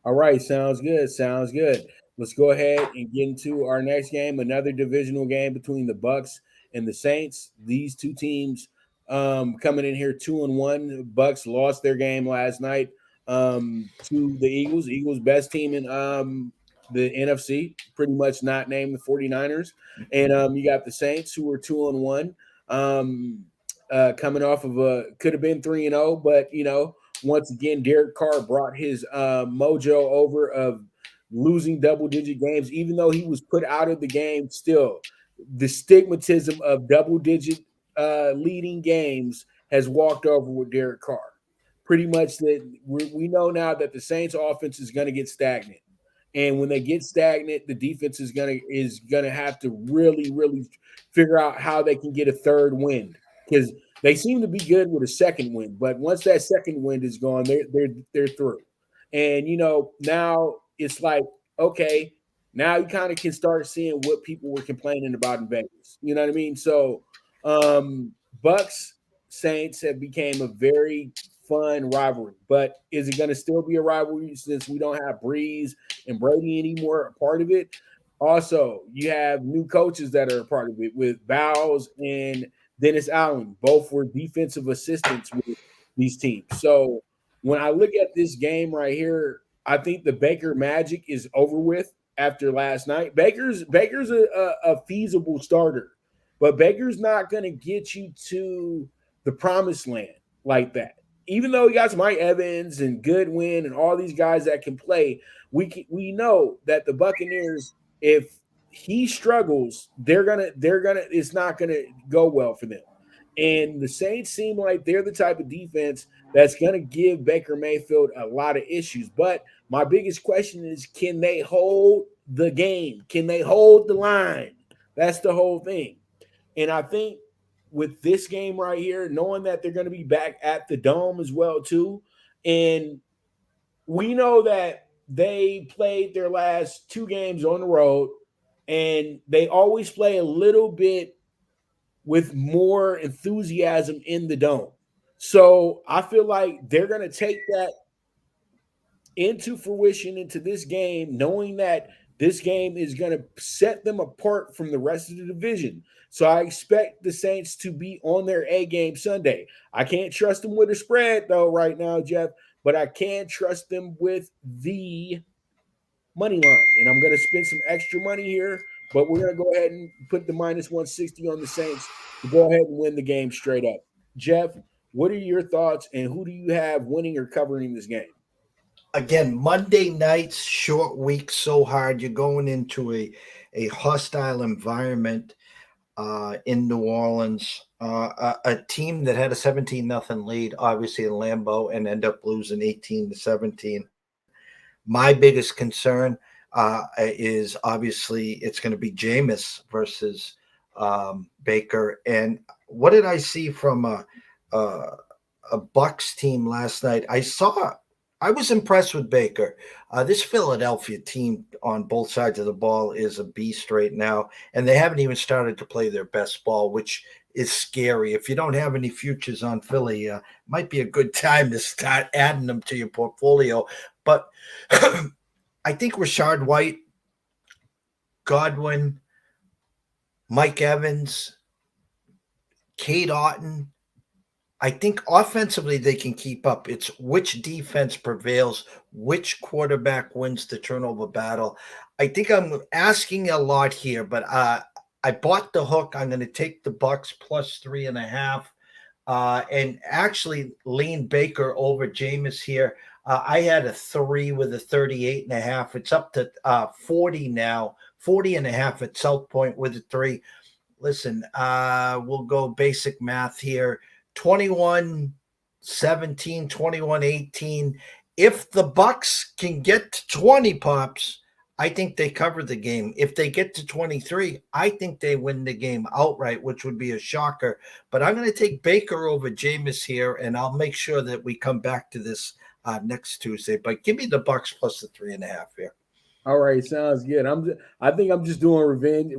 All right, sounds good. Sounds good. Let's go ahead and get into our next game. Another divisional game between the Bucks and the Saints. These two teams coming in here 2-1. Bucks lost their game last night to the Eagles. Eagles best team in the NFC, pretty much not named the 49ers. And you got the Saints who were 2-1. Coming off of a could have been 3-0, but once again, Derek Carr brought his mojo over of losing double-digit games, even though he was put out of the game. Still, the stigmatism of double-digit leading games has walked over with Derek Carr. Pretty much that we know now that the Saints' offense is going to get stagnant, and when they get stagnant, the defense is gonna have to really figure out how they can get a third wind because they seem to be good with a second wind, but once that second wind is gone, they're through. And now it's like, okay, now you kind of can start seeing what people were complaining about in Vegas. You know what I mean? So Bucks Saints have became a very fun rivalry, but is it going to still be a rivalry since we don't have Breeze and Brady anymore a part of it? Also, you have new coaches that are a part of it with Bowles and Dennis Allen. Both were defensive assistants with these teams. So when I look at this game right here, I think the Baker magic is over with after last night. Baker's a feasible starter, but Baker's not going to get you to the promised land like that. Even though he got Mike Evans and Goodwin and all these guys that can play, we know that the Buccaneers, if he struggles, they're gonna it's not gonna go well for them. And the Saints seem like they're the type of defense that's gonna give Baker Mayfield a lot of issues. But my biggest question is, can they hold the game? Can they hold the line? That's the whole thing. And I think with this game right here, knowing that they're going to be back at the dome as well too, and we know that they played their last two games on the road, and they always play a little bit with more enthusiasm in the dome. So I feel like they're going to take that into fruition into this game, knowing that this game is going to set them apart from the rest of the division. So I expect the Saints to be on their A game Sunday. I can't trust them with a spread, though, right now, Jeff, but I can trust them with the money line. And I'm going to spend some extra money here, but we're going to go ahead and put the minus 160 on the Saints to go ahead and win the game straight up. Jeff, what are your thoughts, and who do you have winning or covering this game? Again, Monday nights, short week, so hard. You're going into a hostile environment in New Orleans. A team that had a 17-0 lead, obviously in Lambeau, and end up losing 18-17. My biggest concern is obviously it's going to be Jameis versus Baker. And what did I see from a Bucks team last night? I was impressed with Baker. This Philadelphia team on both sides of the ball is a beast right now, and they haven't even started to play their best ball, which is scary. If you don't have any futures on Philly, might be a good time to start adding them to your portfolio. But I think Rashard White, Godwin, Mike Evans, Kate Otten, I think offensively they can keep up. It's which defense prevails, which quarterback wins the turnover battle. I think I'm asking a lot here, but I bought the hook. I'm going to take the Bucks plus 3.5, and actually lean Baker over Jameis here. I had a 3 with a 38.5. It's up to 40 now, 40.5 at South Point with a 3. Listen, we'll go basic math here. 21-17, 21-18. If the Bucks can get to 20 pops, I think they cover the game. If they get to 23, I think they win the game outright, which would be a shocker. But I'm going to take Baker over Jameis here, and I'll make sure that we come back to this next Tuesday. But give me the Bucks plus the 3.5 here. All right, sounds good. I think I'm just doing revenge